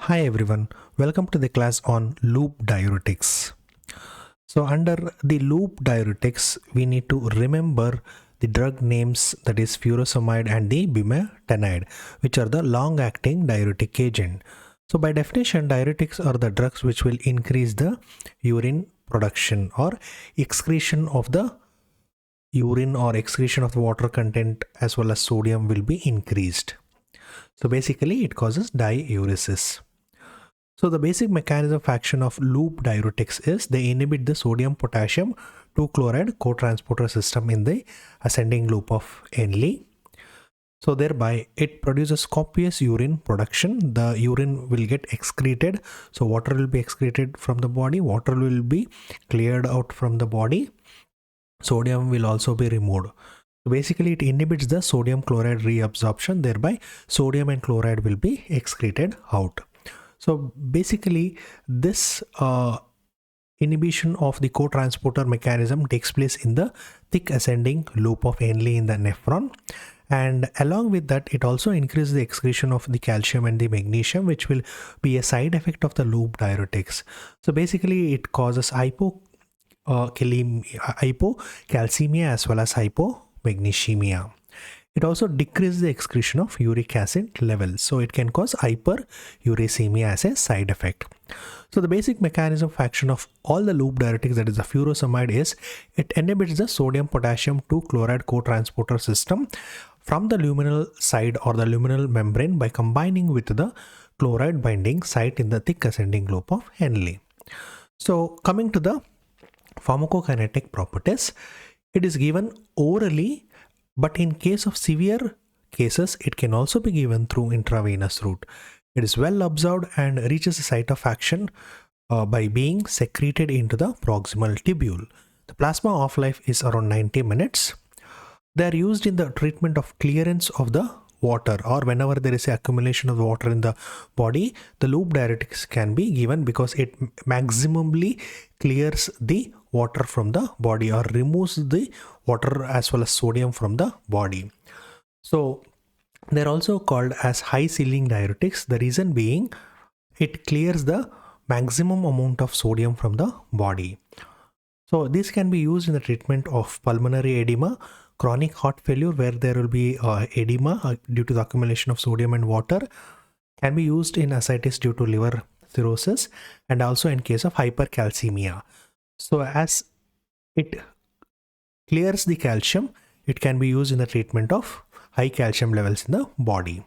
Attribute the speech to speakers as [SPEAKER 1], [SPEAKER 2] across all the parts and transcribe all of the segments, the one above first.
[SPEAKER 1] Hi everyone, welcome to the class on Loop Diuretics. So under the Loop Diuretics, we need to remember the drug names, that is furosemide and the bumetanide, which are the long-acting diuretic agent. So by definition, diuretics are the drugs which will increase the urine production or excretion of the urine or excretion of the water content as well as sodium will be increased. So basically it causes diuresis. So the basic mechanism of action of loop diuretics is they inhibit the sodium potassium 2 chloride cotransporter system in the ascending loop of Henle. So thereby it produces copious urine production. The urine will get excreted. So water will be excreted from the body. Water will be cleared out from the body. Sodium will also be removed. So basically it inhibits the sodium chloride reabsorption. Thereby sodium and chloride will be excreted out. So basically this inhibition of the cotransporter mechanism takes place in the thick ascending loop of Henle in the nephron, and along with that it also increases the excretion of the calcium and the magnesium, which will be a side effect of the loop diuretics. So basically it causes hypocalcemia as well as hypomagnesemia. It also decreases the excretion of uric acid levels. So it can cause hyperuricemia as a side effect. So the basic mechanism of action of all the loop diuretics, that is the furosemide, is it inhibits the sodium potassium 2 chloride cotransporter system from the luminal side or the luminal membrane by combining with the chloride binding site in the thick ascending loop of Henle. So coming to the pharmacokinetic properties, it is given orally. But in case of severe cases, it can also be given through intravenous route. It is well absorbed and reaches the site of action by being secreted into the proximal tubule. The plasma half-life is around 90 minutes. They are used in the treatment of clearance of the water, or whenever there is an accumulation of water in the body, the loop diuretics can be given because it maximally clears the water from the body or removes the water as well as sodium from the body. So they're also called as high ceiling diuretics. The reason being it clears the maximum amount of sodium from the body. So this can be used in the treatment of pulmonary edema, chronic heart failure where there will be edema due to the accumulation of sodium and water, can be used in ascites due to liver cirrhosis, and also in case of hypercalcemia. So as it clears the calcium, it can be used in the treatment of high calcium levels in the body.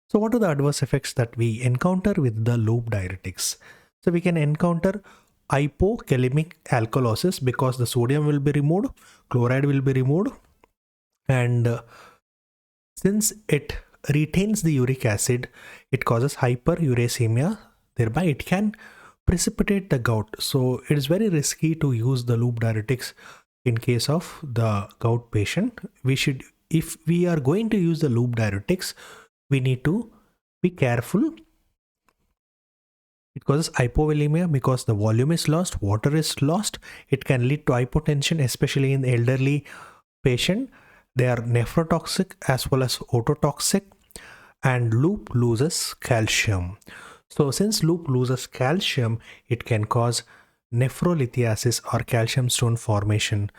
[SPEAKER 1] So what are the adverse effects that we encounter with the loop diuretics? So we can encounter hypokalemic alkalosis because the sodium will be removed, chloride will be removed, and since it retains the uric acid, it causes hyperuricemia. Thereby it can precipitate the gout. So it is very risky to use the loop diuretics in case of the gout patient. If we are going to use the loop diuretics, we need to be careful. It causes hypovolemia because the volume is lost, water is lost. It can lead to hypotension, especially in the elderly patient. They are nephrotoxic as well as ototoxic, and loop loses calcium. So since loop loses calcium, it can cause nephrolithiasis or calcium stone formation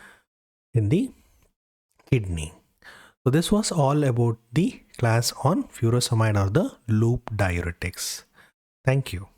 [SPEAKER 1] in the kidney. So this was all about the class on furosemide or the loop diuretics. Thank you.